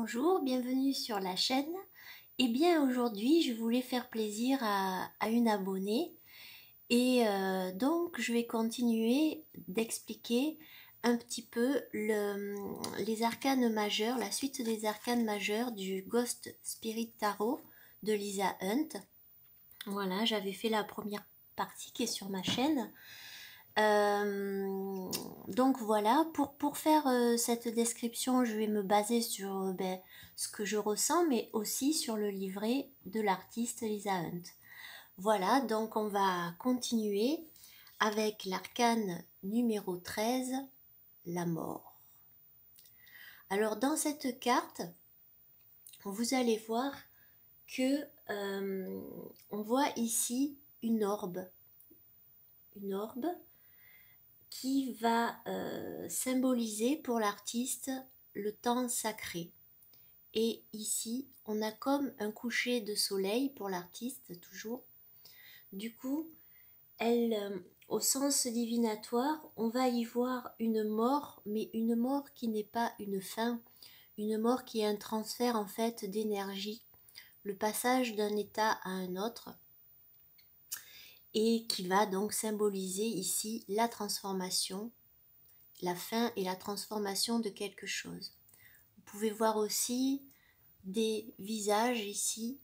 Bonjour, bienvenue sur la chaîne. Eh bien aujourd'hui je voulais faire plaisir à une abonnée et donc je vais continuer d'expliquer un petit peu les arcanes majeurs, la suite des arcanes majeurs du Ghost Spirit Tarot de Lisa Hunt. Voilà, j'avais fait la première partie qui est sur ma chaîne. Donc voilà, pour faire cette description, je vais me baser sur ce que je ressens, mais aussi sur le livret de l'artiste Lisa Hunt. Voilà, donc on va continuer avec l'arcane numéro 13, la mort. Alors dans cette carte, vous allez voir que on voit ici une orbe qui va symboliser pour l'artiste le temps sacré. Et ici, on a comme un coucher de soleil pour l'artiste, toujours. Du coup, au sens divinatoire, on va y voir une mort, mais une mort qui n'est pas une fin, une mort qui est un transfert en fait d'énergie, le passage d'un état à un autre, et qui va donc symboliser ici la transformation, la fin et la transformation de quelque chose. Vous pouvez voir aussi des visages ici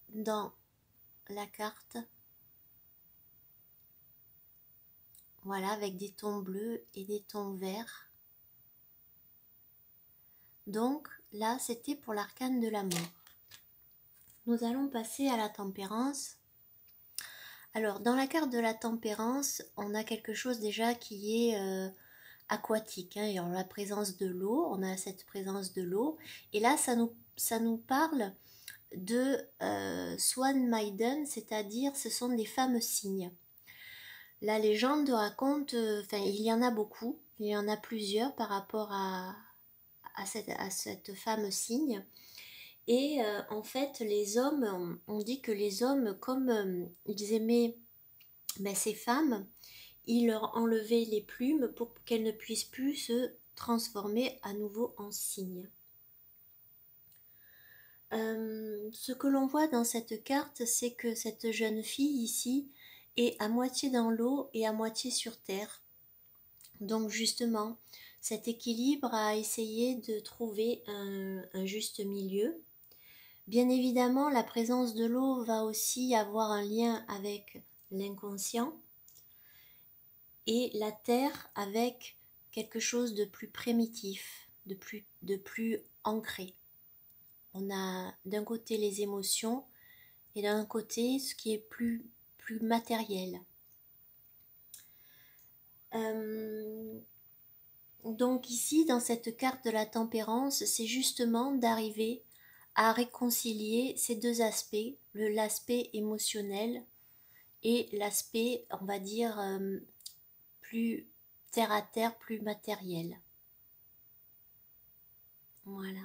dans la carte. Voilà, avec des tons bleus et des tons verts. Donc là, c'était pour l'arcane de la mort. Nous allons passer à la tempérance. Alors, dans la carte de la tempérance, on a quelque chose déjà qui est aquatique. Et en la présence de l'eau, on a cette présence de l'eau. Et là, ça nous parle de Swan Maiden, c'est-à-dire ce sont des femmes cygnes. La légende raconte, il y en a beaucoup, il y en a plusieurs par rapport à cette femme cygne. Et en fait, les hommes, on dit que les hommes, comme ils aimaient ces femmes, ils leur enlevaient les plumes pour qu'elles ne puissent plus se transformer à nouveau en cygne. Ce que l'on voit dans cette carte, c'est que cette jeune fille ici est à moitié dans l'eau et à moitié sur terre. Donc justement, cet équilibre à essayer de trouver un juste milieu. Bien évidemment, la présence de l'eau va aussi avoir un lien avec l'inconscient et la terre avec quelque chose de plus primitif, de plus ancré. On a d'un côté les émotions et d'un côté ce qui est plus matériel. Donc ici, dans cette carte de la tempérance, c'est justement d'arriver à réconcilier ces deux aspects, l'aspect émotionnel et l'aspect, on va dire, plus terre à terre, plus matériel. Voilà.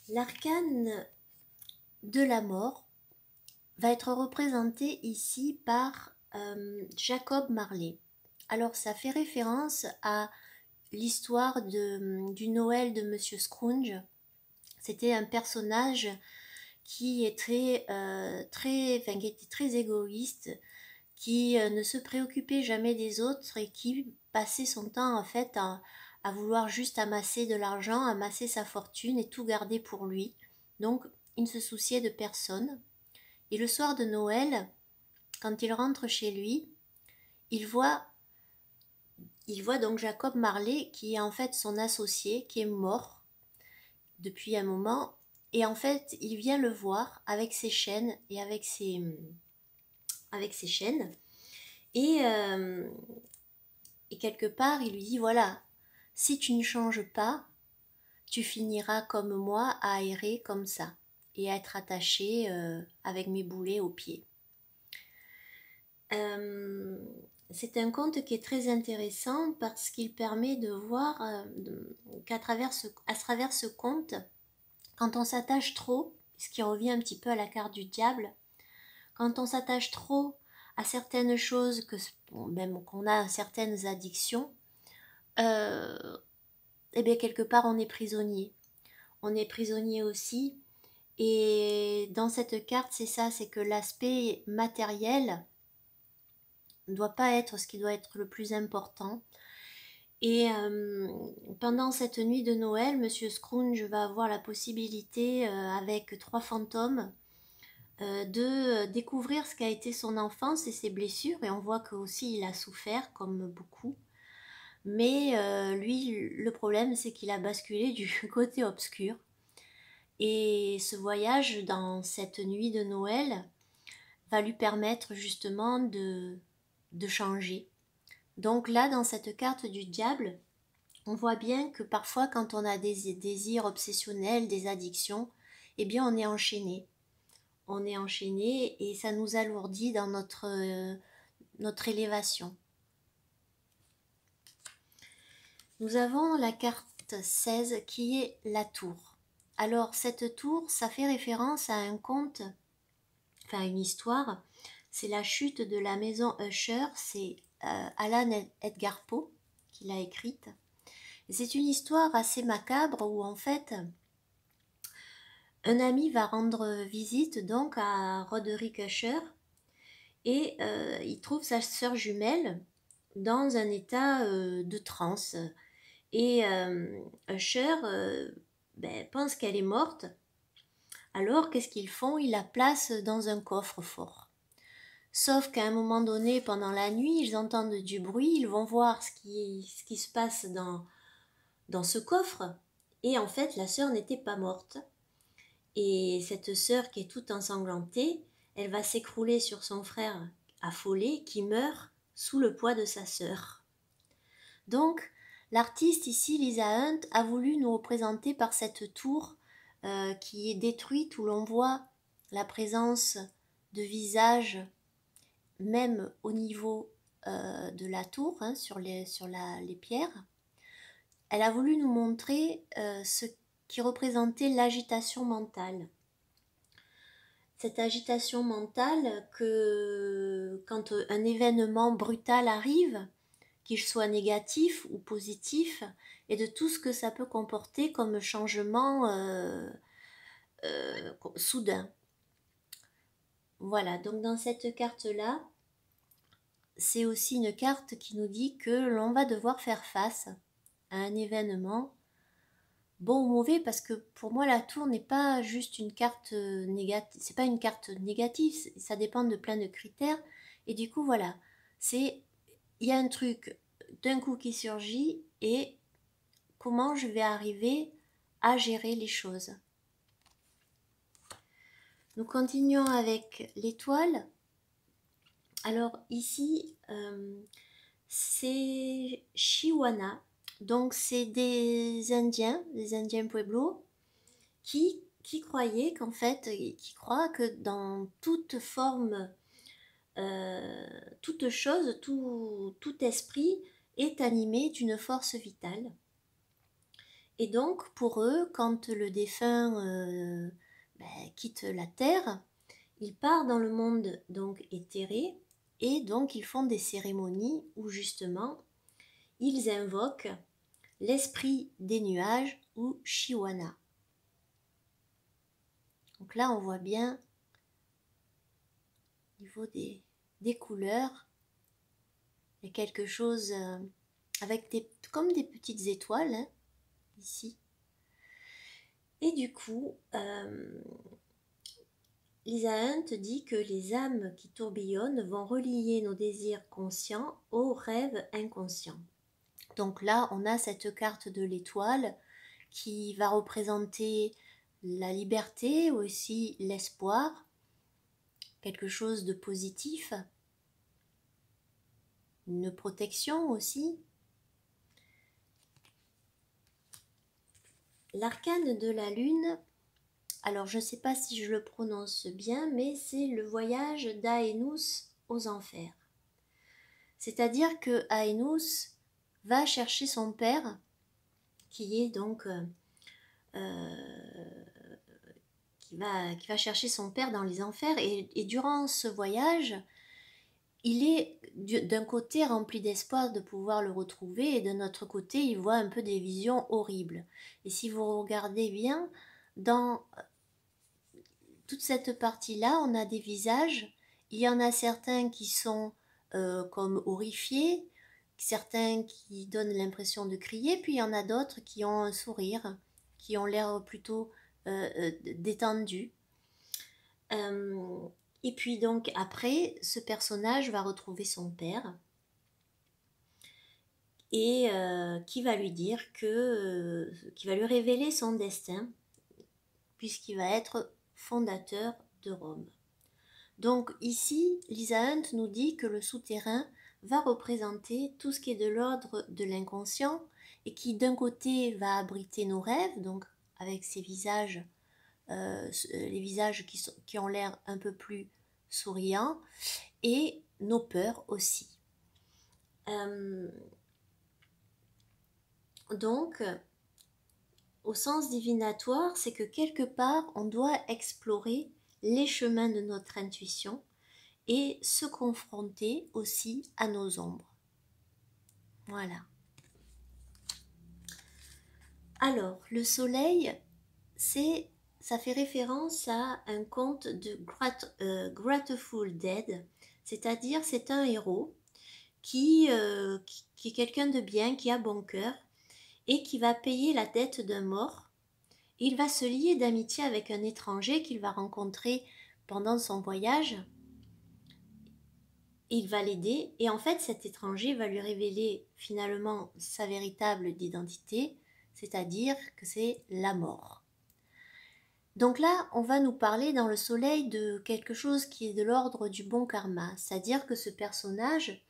L'arcane de la mort va être représenté ici par Jacob Marley. Alors ça fait référence à l'histoire du Noël de Monsieur Scrooge. C'était un personnage qui était très égoïste, qui ne se préoccupait jamais des autres et qui passait son temps en fait à vouloir juste amasser de l'argent, amasser sa fortune et tout garder pour lui. Donc il ne se souciait de personne. Et le soir de Noël, quand il rentre chez lui, il voit donc Jacob Marley, qui est en fait son associé, qui est mort depuis un moment. Et en fait, il vient le voir avec ses chaînes et avec ses chaînes. Et quelque part, il lui dit, voilà, si tu ne changes pas, tu finiras comme moi à errer comme ça et à être attaché avec mes boulets aux pieds. C'est un conte qui est très intéressant parce qu'il permet de voir qu'à travers ce conte, quand on s'attache trop, ce qui revient un petit peu à la carte du diable, quand on s'attache trop à certaines choses, même qu'on a certaines addictions, eh bien quelque part on est prisonnier. On est prisonnier aussi. Et dans cette carte, c'est ça, c'est que l'aspect matériel ne doit pas être ce qui doit être le plus important. Et pendant cette nuit de Noël, Monsieur Scrooge va avoir la possibilité, avec 3 fantômes, de découvrir ce qu'a été son enfance et ses blessures. Et on voit qu'aussi il a souffert, comme beaucoup. Mais lui, le problème, c'est qu'il a basculé du côté obscur. Et ce voyage dans cette nuit de Noël va lui permettre justement de changer. Donc là, dans cette carte du diable, on voit bien que parfois quand on a des désirs obsessionnels, des addictions, eh bien on est enchaîné. On est enchaîné et ça nous alourdit dans notre élévation. Nous avons la carte 16 qui est la tour. Alors cette tour, ça fait référence à un conte, enfin une histoire. C'est la chute de la maison Usher, c'est Alan Edgar Poe qui l'a écrite. C'est une histoire assez macabre où en fait un ami va rendre visite donc à Roderick Usher et il trouve sa sœur jumelle dans un état de transe. Et Usher pense qu'elle est morte. Alors qu'est-ce qu'ils font? Ils la placent dans un coffre-fort. Sauf qu'à un moment donné, pendant la nuit, ils entendent du bruit, ils vont voir ce qui se passe dans ce coffre. Et en fait, la sœur n'était pas morte. Et cette sœur qui est toute ensanglantée, elle va s'écrouler sur son frère affolé qui meurt sous le poids de sa sœur. Donc, l'artiste ici, Lisa Hunt, a voulu nous représenter par cette tour qui est détruite où l'on voit la présence de visages, même au niveau de la tour, hein, sur les pierres. Elle a voulu nous montrer ce qui représentait l'agitation mentale. Cette agitation mentale que quand un événement brutal arrive, qu'il soit négatif ou positif, et de tout ce que ça peut comporter comme changement soudain. Voilà, donc dans cette carte-là, c'est aussi une carte qui nous dit que l'on va devoir faire face à un événement, bon ou mauvais, parce que pour moi la tour n'est pas juste une carte négative, c'est pas une carte négative, ça dépend de plein de critères, et du coup voilà, il y a un truc d'un coup qui surgit, et comment je vais arriver à gérer les choses. Nous continuons avec l'étoile. Alors ici, c'est Chiwana. Donc c'est des Indiens Pueblo, qui croyaient qu'en fait, qui croient que dans toute forme, toute chose, tout esprit est animé d'une force vitale. Et donc pour eux, quand le défunt quitte la terre, il part dans le monde donc éthéré, et donc ils font des cérémonies où justement ils invoquent l'esprit des nuages ou Chiwana. Donc là on voit bien au niveau des couleurs, il y a quelque chose avec comme des petites étoiles hein, ici. Et du coup, Lisa Hunt dit que les âmes qui tourbillonnent vont relier nos désirs conscients aux rêves inconscients. Donc là, on a cette carte de l'étoile qui va représenter la liberté, aussi l'espoir, quelque chose de positif, une protection aussi. L'arcane de la lune, alors je ne sais pas si je le prononce bien, mais c'est le voyage d'Aenus aux enfers. C'est-à-dire que Aenus va chercher son père, qui est donc qui va chercher son père dans les enfers, et durant ce voyage, il est d'un côté rempli d'espoir de pouvoir le retrouver et d'un autre côté il voit un peu des visions horribles. Et si vous regardez bien, dans toute cette partie-là, on a des visages. Il y en a certains qui sont comme horrifiés, certains qui donnent l'impression de crier, puis il y en a d'autres qui ont un sourire, qui ont l'air plutôt détendus. Euh, et puis donc après, ce personnage va retrouver son père et qui va lui dire qui va lui révéler son destin, puisqu'il va être fondateur de Rome. Donc ici, Lisa Hunt nous dit que le souterrain va représenter tout ce qui est de l'ordre de l'inconscient et qui d'un côté va abriter nos rêves, donc avec ces visages, les visages qui ont l'air un peu plus souriants, et nos peurs aussi. Donc, au sens divinatoire, c'est que quelque part, on doit explorer les chemins de notre intuition et se confronter aussi à nos ombres. Voilà. Alors, le soleil, ça fait référence à un conte de Grateful Dead, c'est-à-dire c'est un héros qui est quelqu'un de bien, qui a bon cœur et qui va payer la dette d'un mort. Il va se lier d'amitié avec un étranger qu'il va rencontrer pendant son voyage. Il va l'aider et en fait cet étranger va lui révéler finalement sa véritable identité, c'est-à-dire que c'est la mort. Donc là, on va nous parler dans le soleil de quelque chose qui est de l'ordre du bon karma, c'est-à-dire que ce personnage,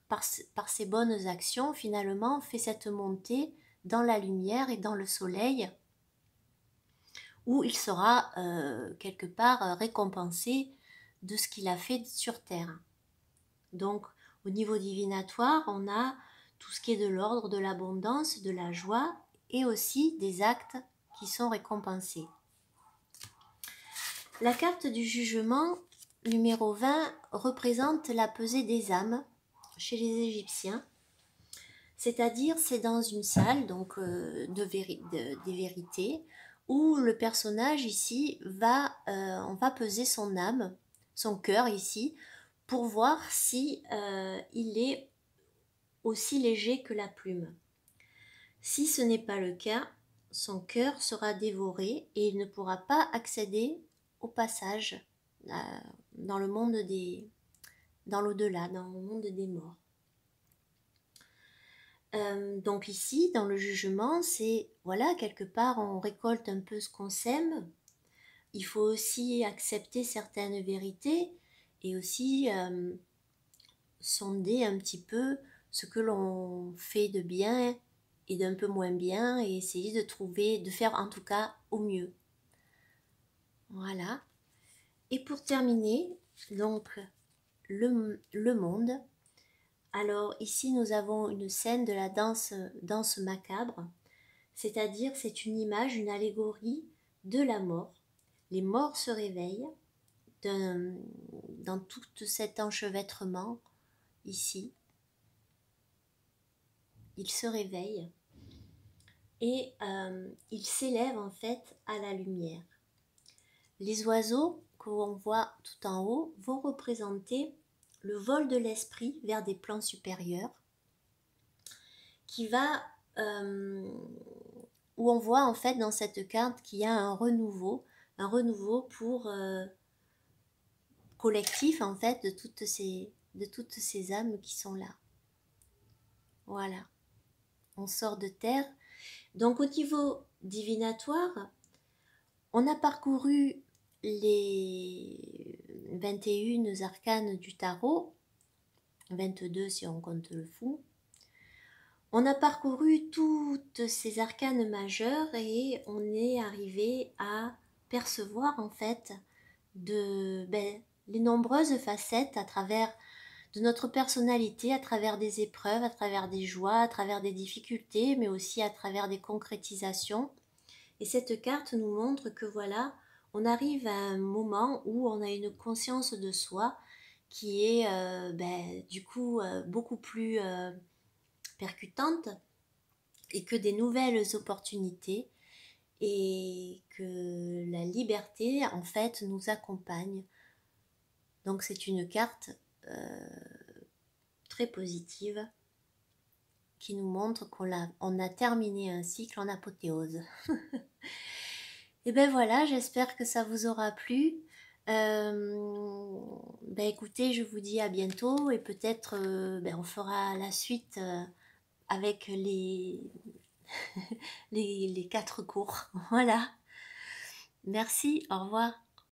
par ses bonnes actions, finalement fait cette montée dans la lumière et dans le soleil, où il sera quelque part récompensé de ce qu'il a fait sur Terre. Donc, au niveau divinatoire, on a tout ce qui est de l'ordre de l'abondance, de la joie et aussi des actes qui sont récompensés. La carte du jugement numéro 20 représente la pesée des âmes chez les Égyptiens. C'est-à-dire, c'est dans une salle donc des vérités où le personnage ici on va peser son âme, son cœur ici, pour voir si il est aussi léger que la plume. Si ce n'est pas le cas, son cœur sera dévoré et il ne pourra pas accéder au passage dans le monde dans l'au-delà, dans le monde des morts. Donc ici, dans le jugement, c'est, voilà, quelque part, on récolte un peu ce qu'on sème. Il faut aussi accepter certaines vérités et aussi sonder un petit peu ce que l'on fait de bien et d'un peu moins bien et essayer de faire en tout cas au mieux. Voilà. Et pour terminer, donc, le monde. Alors ici nous avons une scène de la danse macabre, c'est-à-dire c'est une image, une allégorie de la mort. Les morts se réveillent dans tout cet enchevêtrement ici. Ils se réveillent et ils s'élèvent en fait à la lumière. Les oiseaux que l'on voit tout en haut vont représenter le vol de l'esprit vers des plans supérieurs qui va où on voit en fait dans cette carte qu'il y a un renouveau pour collectif en fait de toutes ces âmes qui sont là. Voilà, on sort de terre. Donc au niveau divinatoire, on a parcouru les 21 arcanes du tarot, 22 si on compte le fou. On a parcouru toutes ces arcanes majeures et on est arrivé à percevoir en fait les nombreuses facettes à travers de notre personnalité, à travers des épreuves, à travers des joies, à travers des difficultés, mais aussi à travers des concrétisations. Et cette carte nous montre que voilà, on arrive à un moment où on a une conscience de soi qui est du coup beaucoup plus percutante et que des nouvelles opportunités et que la liberté en fait nous accompagne. Donc c'est une carte très positive qui nous montre on a terminé un cycle en apothéose. Et ben voilà, j'espère que ça vous aura plu. Écoutez, je vous dis à bientôt et peut-être on fera la suite avec les 4 cours. Voilà. Merci, au revoir.